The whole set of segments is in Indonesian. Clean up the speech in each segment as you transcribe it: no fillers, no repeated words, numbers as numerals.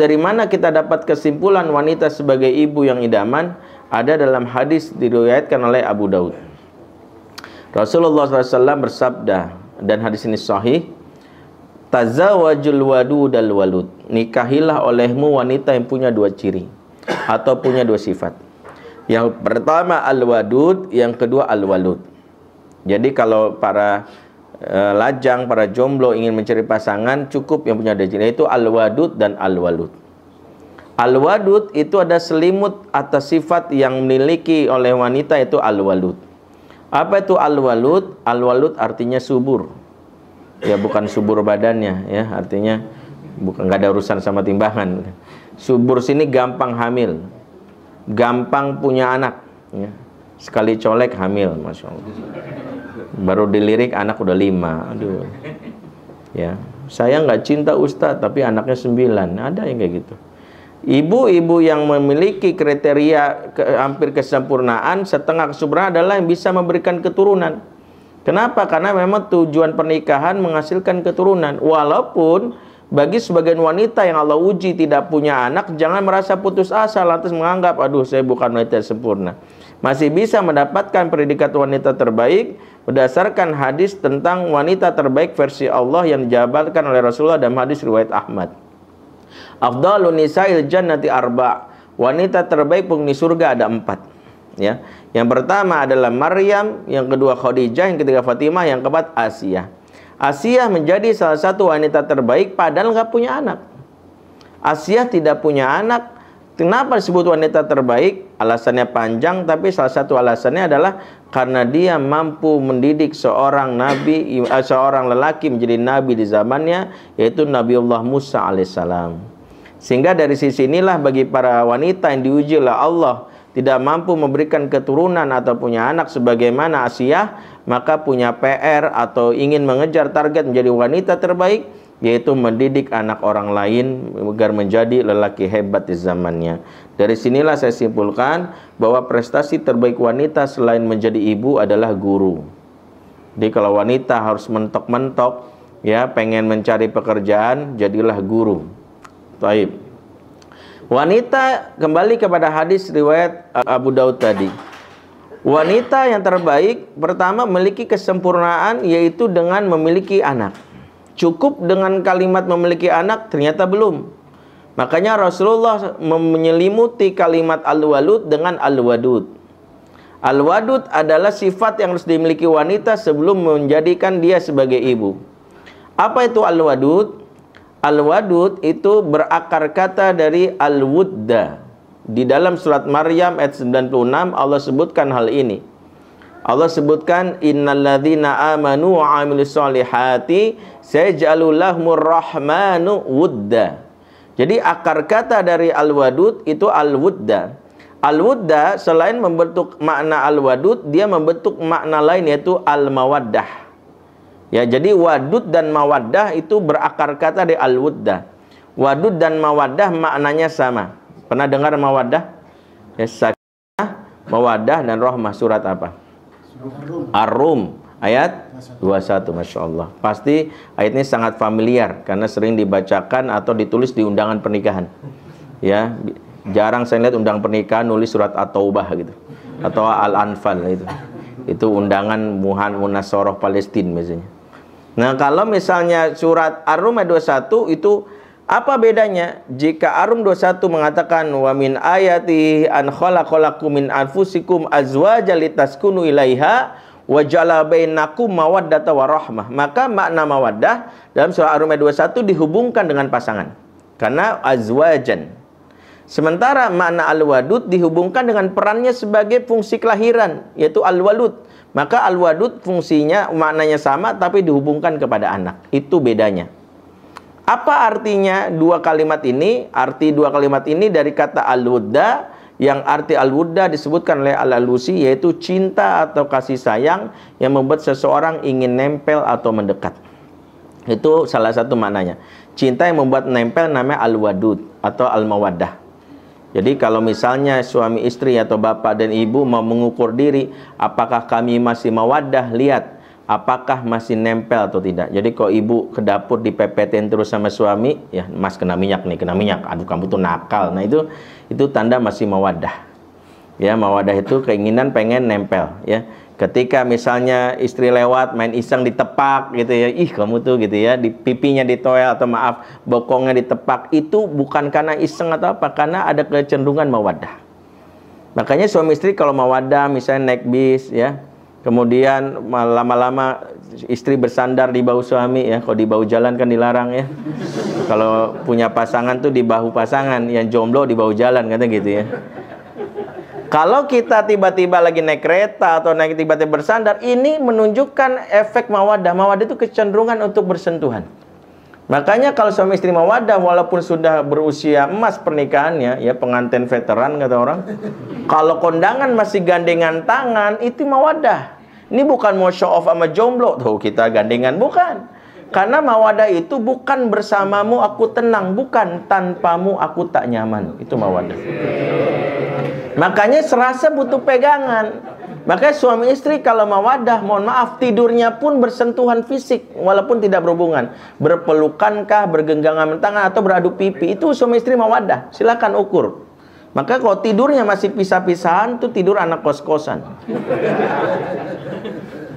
dari mana kita dapat kesimpulan wanita sebagai ibu yang idaman? Ada dalam hadis diriwayatkan oleh Abu Daud. Rasulullah SAW bersabda, dan hadis ini sahih, tazawwajul wadudal walud, nikahilah olehmu wanita yang punya dua ciri atau punya dua sifat. Yang pertama al-wadud, yang kedua al-walud. Jadi kalau para lajang, para jomblo ingin mencari pasangan, cukup yang punya dua ciri, yaitu al-wadud dan al-walud. Al-wadud itu ada selimut atas sifat yang dimiliki oleh wanita, itu al-walud. Apa itu al-walud? Al-walud artinya subur. Ya bukan subur badannya, ya artinya bukan, nggak ada urusan sama timbangan. Subur sini gampang hamil, gampang punya anak, ya. Sekali colek hamil, masya Allah. Baru dilirik anak udah 5. Aduh, ya saya nggak cinta Ustadz tapi anaknya 9. Ada yang kayak gitu. Ibu-ibu yang memiliki kriteria hampir kesempurnaan, setengah kesempurnaan adalah yang bisa memberikan keturunan. Kenapa? Karena memang tujuan pernikahan menghasilkan keturunan. Walaupun bagi sebagian wanita yang Allah uji tidak punya anak, jangan merasa putus asa lantas menganggap, aduh saya bukan wanita sempurna. Masih bisa mendapatkan predikat wanita terbaik berdasarkan hadis tentang wanita terbaik versi Allah yang dijabarkan oleh Rasulullah dalam hadis riwayat Ahmad. Afdalun nisa'il jannati arba'. Wanita terbaik penghuni surga ada 4. Ya. Yang pertama adalah Maryam, yang kedua Khadijah, yang ketiga Fatimah, yang keempat Asiyah. Asiyah menjadi salah satu wanita terbaik padahal nggak punya anak. Asiyah tidak punya anak. Kenapa disebut wanita terbaik? Alasannya panjang, tapi salah satu alasannya adalah karena dia mampu mendidik seorang nabi, seorang lelaki menjadi nabi di zamannya, yaitu Nabiullah Musa alaihissalam. Sehingga dari sisi inilah bagi para wanita yang diuji oleh Allah tidak mampu memberikan keturunan atau punya anak sebagaimana Asiyah, maka punya PR atau ingin mengejar target menjadi wanita terbaik, yaitu mendidik anak orang lain agar menjadi lelaki hebat di zamannya. Dari sinilah saya simpulkan bahwa prestasi terbaik wanita selain menjadi ibu adalah guru. Jadi kalau wanita harus mentok-mentok, ya pengen mencari pekerjaan, jadilah guru. Taib. Wanita, kembali kepada hadis riwayat Abu Daud tadi. Wanita yang terbaik pertama memiliki kesempurnaan, yaitu dengan memiliki anak. Cukup dengan kalimat memiliki anak ternyata belum. Makanya Rasulullah menyelimuti kalimat al-walud dengan al-wadud. Al-wadud adalah sifat yang harus dimiliki wanita sebelum menjadikan dia sebagai ibu. Apa itu al-wadud? Al-wadud itu berakar kata dari al-wudda. Di dalam surat Maryam ayat 96 Allah sebutkan hal ini. Allah sebutkan innalladzina amanu wa 'amilus solihati sayaj'alu lahumur rahmanu wudda. Jadi akar kata dari al-wadud itu al-wudda. Al-wudda selain membentuk makna al-wadud, dia membentuk makna lain yaitu al-mawaddah. Ya, jadi wadud dan mawaddah itu berakar kata dari al-wudda. Wadud dan mawaddah maknanya sama. Pernah dengar mawaddah? Ya, sakinah, mawaddah dan rahmah. Surat apa? Ar-Rum ayat 21. Masya Allah. Pasti ayat ini sangat familiar karena sering dibacakan atau ditulis di undangan pernikahan. Ya, jarang saya lihat undangan pernikahan nulis surat At-Taubah gitu atau Al-Anfal itu. Itu undangan Munasoroh Palestina misalnya. Nah, kalau misalnya surat Ar-Rum ayat 21 itu apa bedanya? Jika Ar-Rum 21 mengatakan wa min ayati an khalaqalakum min anfusikum azwajan litaskunu ilaiha wa ja'ala bainakum mawaddata wa rahmah, maka makna mawaddah dalam surah Ar-Rum ayat 21 dihubungkan dengan pasangan karena azwajan. Sementara makna al-wadud dihubungkan dengan perannya sebagai fungsi kelahiran, yaitu al-walud. Maka al-wadud fungsinya maknanya sama tapi dihubungkan kepada anak. Itu bedanya. Apa artinya dua kalimat ini? Arti dua kalimat ini dari kata al-wudda, yang arti al-wudda disebutkan oleh Al-Alusi, yaitu cinta atau kasih sayang yang membuat seseorang ingin nempel atau mendekat. Itu salah satu maknanya. Cinta yang membuat nempel namanya al-wadud atau al-mawaddah. Jadi kalau misalnya suami istri atau bapak dan ibu mau mengukur diri, apakah kami masih mawaddah, lihat apakah masih nempel atau tidak. Jadi kalau ibu ke dapur dipepetin terus sama suami, ya mas kena minyak nih, kena minyak, aduh kamu tuh nakal. Nah itu tanda masih mawaddah. Ya, mawaddah itu keinginan pengen nempel, ya. Ketika misalnya istri lewat main iseng ditepak gitu ya, ih kamu tuh gitu ya, di pipinya ditoel atau maaf bokongnya ditepak, itu bukan karena iseng atau apa, karena ada kecenderungan mawaddah. Makanya suami istri kalau mawaddah misalnya naik bis ya, kemudian lama-lama istri bersandar di bahu suami ya, kalau di bahu jalan kan dilarang ya. Kalau punya pasangan tuh di bahu pasangan, yang jomblo di bahu jalan kata gitu ya. Kalau kita tiba-tiba lagi naik kereta atau naik tiba-tiba bersandar, ini menunjukkan efek mawaddah. Mawaddah itu kecenderungan untuk bersentuhan. Makanya kalau suami istri mawaddah, walaupun sudah berusia emas pernikahannya, ya pengantin veteran kata orang, kalau kondangan masih gandengan tangan, itu mawaddah. Ini bukan mau show off sama jomblo, tuh kita gandengan, bukan. Karena mawaddah itu bukan bersamamu aku tenang, bukan tanpamu aku tak nyaman. Itu mawaddah. Makanya serasa butuh pegangan. Makanya suami istri kalau mawaddah, mohon maaf, tidurnya pun bersentuhan fisik walaupun tidak berhubungan. Berpelukankah, bergenggaman tangan atau beradu pipi, itu suami istri mawaddah. Silakan ukur. Maka kalau tidurnya masih pisah-pisahan, itu tidur anak kos-kosan.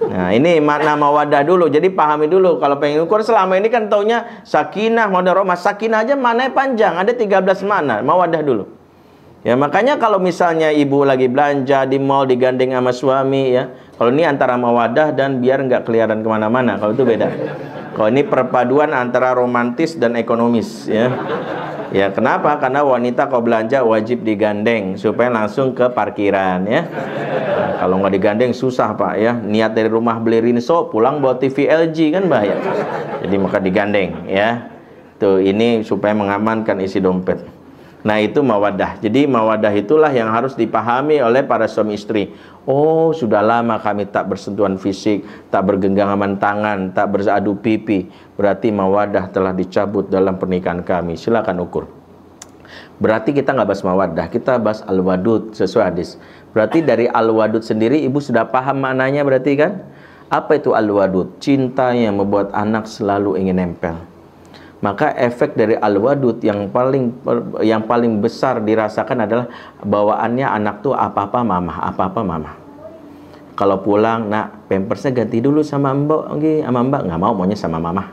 Nah, ini makna mawaddah dulu. Jadi pahami dulu. Kalau pengen ukur, selama ini kan taunya sakinah, mawaddah rahmah. Sakinah aja maknanya panjang, ada 13 makna. Mawaddah dulu. Ya, makanya kalau misalnya ibu lagi belanja di mall digandeng sama suami ya, kalau ini antara mawaddah dan biar nggak kelihatan kemana-mana, kalau itu beda. Kalau ini perpaduan antara romantis dan ekonomis ya. Ya, kenapa? Karena wanita kalau belanja wajib digandeng supaya langsung ke parkiran ya. Nah, kalau nggak digandeng susah Pak ya. Niat dari rumah beli Rinso, pulang bawa TV LG kan bahaya. Jadi maka digandeng ya. Tuh, ini supaya mengamankan isi dompet. Nah itu mawaddah. Jadi mawaddah itulah yang harus dipahami oleh para suami istri. Oh sudah lama kami tak bersentuhan fisik, tak bergenggaman tangan, tak beradu pipi. Berarti mawaddah telah dicabut dalam pernikahan kami. Silakan ukur. Berarti kita nggak bahas mawaddah, kita bahas al-wadud sesuai hadis. Berarti dari al-wadud sendiri ibu sudah paham maknanya berarti kan? Apa itu al-wadud? Cinta yang membuat anak selalu ingin nempel. Maka efek dari al-wadud yang paling besar dirasakan adalah bawaannya anak tuh apa-apa mama. Kalau pulang, nak pampersnya ganti dulu sama mbak, sama mbak, nggak mau, maunya sama mama.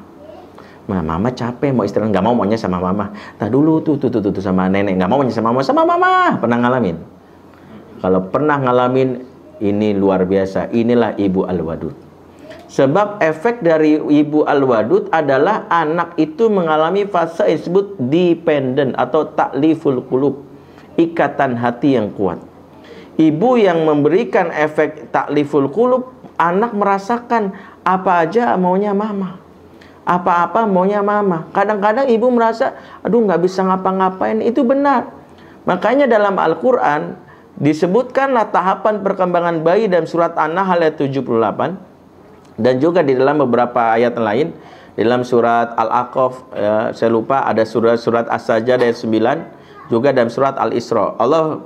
Mama capek mau istirahat, nggak mau, maunya sama mama. Tak dulu tuh sama nenek, nggak mau, maunya sama mama. Pernah ngalamin? Kalau pernah ngalamin, ini luar biasa. Inilah ibu al-wadud. Sebab efek dari ibu al-wadud adalah anak itu mengalami fase yang disebut dependent atau takliful qulub, ikatan hati yang kuat. Ibu yang memberikan efek takliful qulub, anak merasakan apa aja maunya mama, apa-apa maunya mama. Kadang-kadang ibu merasa, aduh nggak bisa ngapa-ngapain. Itu benar. Makanya dalam Al-Quran disebutkanlah tahapan perkembangan bayi dalam surat An-Nahl ayat 78. Dan juga di dalam beberapa ayat lain, dalam surat Al-Aqaf, saya lupa, ada surat As-Sajdah ayat 9, juga dalam surat Al-Isra. Allah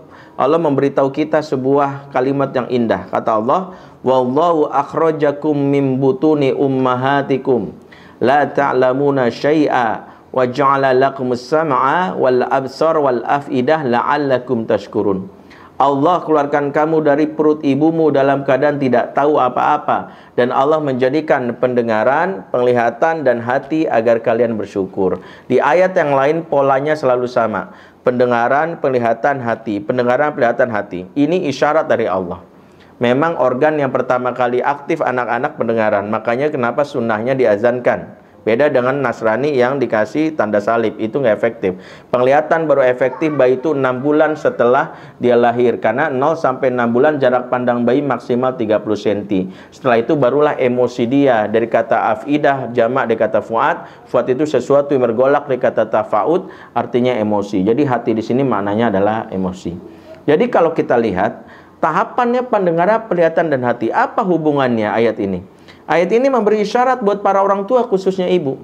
memberitahu kita sebuah kalimat yang indah. Kata Allah, wallahu akhrajakum min butuni ummahatikum la ta'lamuna syai'a wa ja'ala lakumus sam'a wal absar wal afidah la'allakum tashkurun. Allah keluarkan kamu dari perut ibumu dalam keadaan tidak tahu apa-apa, dan Allah menjadikan pendengaran, penglihatan, dan hati agar kalian bersyukur. Di ayat yang lain polanya selalu sama. Pendengaran, penglihatan, hati. Pendengaran, penglihatan, hati. Ini isyarat dari Allah. Memang organ yang pertama kali aktif anak-anak pendengaran. Makanya kenapa sunnahnya diazankan. Beda dengan Nasrani yang dikasih tanda salib, itu nggak efektif. Penglihatan baru efektif bayi itu 6 bulan setelah dia lahir. Karena 0 sampai 6 bulan jarak pandang bayi maksimal 30 cm. Setelah itu barulah emosi dia. Dari kata afidah, jamak dari kata fuad. Fuad itu sesuatu yang bergolak, dari kata tafaud, artinya emosi. Jadi hati di sini maknanya adalah emosi. Jadi kalau kita lihat, tahapannya pendengaran, penglihatan, dan hati. Apa hubungannya ayat ini? Ayat ini memberi isyarat buat para orang tua, khususnya ibu.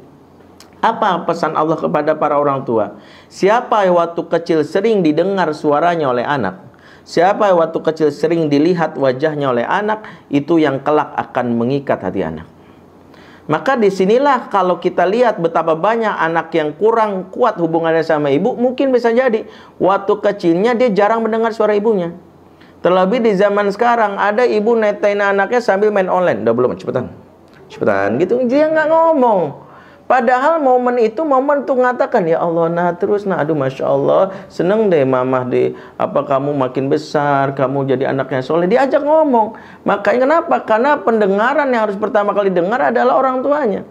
Apa pesan Allah kepada para orang tua? Siapa yang waktu kecil sering didengar suaranya oleh anak, Siapa yang waktu kecil sering dilihat wajahnya oleh anak, itu yang kelak akan mengikat hati anak. Maka disinilah kalau kita lihat betapa banyak anak yang kurang kuat hubungannya sama ibu, mungkin bisa jadi waktu kecilnya dia jarang mendengar suara ibunya. Terlebih di zaman sekarang, ada ibu netain anaknya sambil main online. Udah belum? Cepetan. Cepetan gitu, dia nggak ngomong. Padahal momen itu momen untuk mengatakan, ya Allah, nah terus, nah aduh Masya Allah, seneng deh mamah deh, apa kamu makin besar, kamu jadi anaknya soleh, diajak ngomong. Makanya kenapa? Karena pendengaran yang harus pertama kali dengar adalah orang tuanya.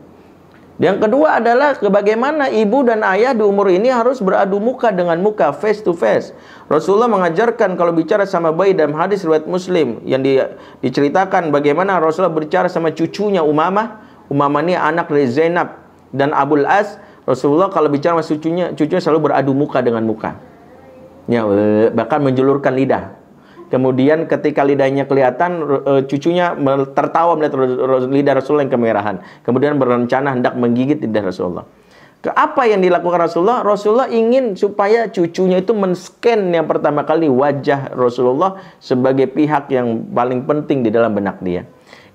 Yang kedua adalah bagaimana ibu dan ayah di umur ini harus beradu muka dengan muka, face to face. Rasulullah mengajarkan kalau bicara sama bayi dalam hadis riwayat Muslim yang diceritakan bagaimana Rasulullah berbicara sama cucunya Umamah. Umamah ini anak dari Zainab dan Abul As. Rasulullah kalau bicara sama cucunya selalu beradu muka dengan muka. Ya, bahkan menjulurkan lidah. Kemudian ketika lidahnya kelihatan, cucunya tertawa melihat lidah Rasulullah yang kemerahan. Kemudian berencana hendak menggigit lidah Rasulullah. Apa yang dilakukan Rasulullah? Rasulullah ingin supaya cucunya itu men-scan yang pertama kali wajah Rasulullah sebagai pihak yang paling penting di dalam benak dia.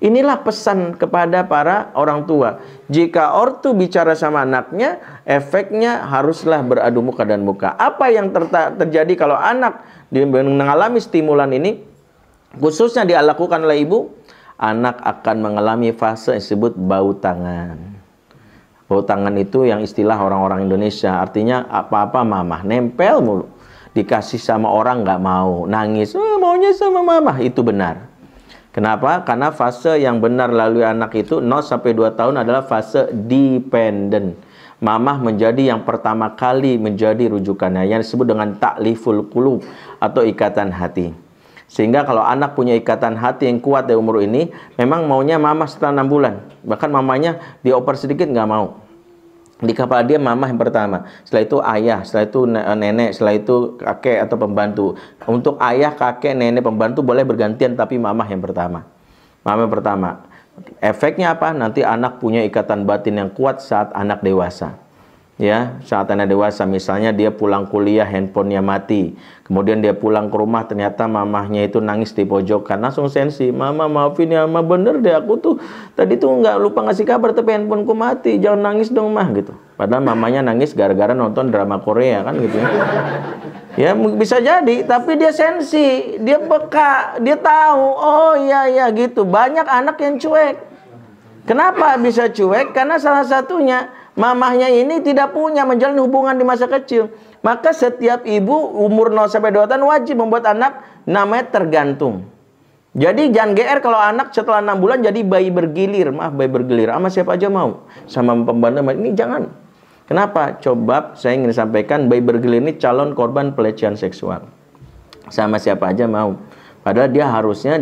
Inilah pesan kepada para orang tua. Jika ortu bicara sama anaknya, efeknya haruslah beradu muka dan muka. Apa yang terjadi kalau anak mengalami stimulan ini, khususnya dilakukan oleh ibu, anak akan mengalami fase yang disebut bau tangan. Bau tangan itu yang istilah orang-orang Indonesia, artinya apa-apa mamah, nempel mulu. Dikasih sama orang nggak mau, nangis, maunya sama mamah, itu benar. Kenapa? Karena fase yang benar lalui anak itu 0-2 tahun adalah fase dependent. Mamah menjadi yang pertama kali menjadi rujukannya, yang disebut dengan ta'liful qulub atau ikatan hati. Sehingga kalau anak punya ikatan hati yang kuat di umur ini, memang maunya mamah setelah 6 bulan. Bahkan mamanya dioper sedikit nggak mau. Di kepala dia mamah yang pertama, setelah itu ayah, setelah itu nenek, setelah itu kakek atau pembantu. Untuk ayah, kakek, nenek, pembantu boleh bergantian, tapi mamah yang pertama. Mamah yang pertama. Efeknya apa? Nanti anak punya ikatan batin yang kuat saat anak dewasa. Ya, saat anak dewasa, misalnya dia pulang kuliah, handphonenya mati. Kemudian dia pulang ke rumah, ternyata mamahnya itu nangis di pojokan. Langsung sensi, mama maafin ya, mama bener deh, aku tuh tadi tuh nggak lupa ngasih kabar, tapi handphoneku mati, jangan nangis dong mah gitu. Padahal mamanya nangis gara-gara nonton drama Korea kan gitu ya. Ya bisa jadi, tapi dia sensi, dia peka, dia tahu, oh iya gitu. Banyak anak yang cuek. Kenapa bisa cuek? Karena salah satunya mamahnya ini tidak punya menjalin hubungan di masa kecil. Maka setiap ibu umur 0-2 tahun wajib membuat anak namanya tergantung. Jadi jangan GR kalau anak setelah 6 bulan jadi bayi bergilir. Maaf, bayi bergilir. Sama siapa aja mau. Sama pembantu ini jangan. Kenapa? Coba saya ingin sampaikan, bayi bergilir ini calon korban pelecehan seksual. Sama siapa aja mau. Padahal dia harusnya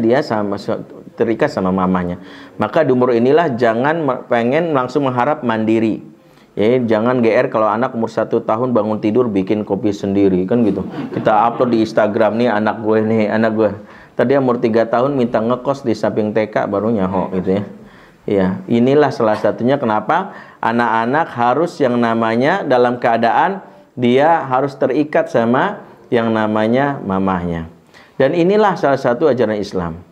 terikat sama mamanya. Maka di umur inilah jangan pengen langsung mengharap mandiri. Ya, jangan GR kalau anak umur 1 tahun bangun tidur bikin kopi sendiri kan gitu. Kita upload di Instagram nih anak gue. Tadi umur 3 tahun minta ngekos di samping TK baru nyaho gitu ya. Ya, inilah salah satunya kenapa anak-anak harus yang namanya dalam keadaan dia harus terikat sama yang namanya mamahnya. Dan inilah salah satu ajaran Islam.